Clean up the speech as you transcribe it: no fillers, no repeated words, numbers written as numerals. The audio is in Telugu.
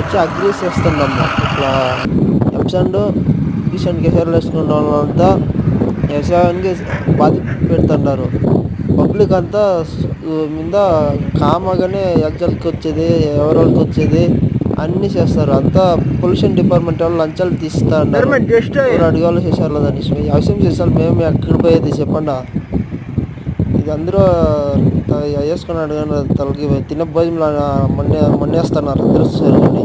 వచ్చి అగ్రీస్ వేస్తున్నాము. ఇట్లా ఎంసండ్ రీసెంట్ కేసీఆర్లు వేసుకున్న వాళ్ళంతా వ్యవసాయానికి బాధ పెడుతున్నారు. పబ్లిక్ అంతా మీద కామగానే ఎగ్జామ్కి వచ్చేది, ఎవరికి వచ్చేది అన్నీ చేస్తారు. అంతా పొల్యూషన్ డిపార్ట్మెంట్ వాళ్ళు లంచాలు తీస్తా ఉన్నారు. ఎవరు అడిగాలో చేశారు లేదని వ్యవసాయం చేస్తారు. మేము ఎక్కడ పోయేది చెప్పండి. ఇది అందరూ వేసుకుని అడిగాను తలకి తిన్న భోజనం మొన్నేస్తున్నారు అందరూ సరుకుని.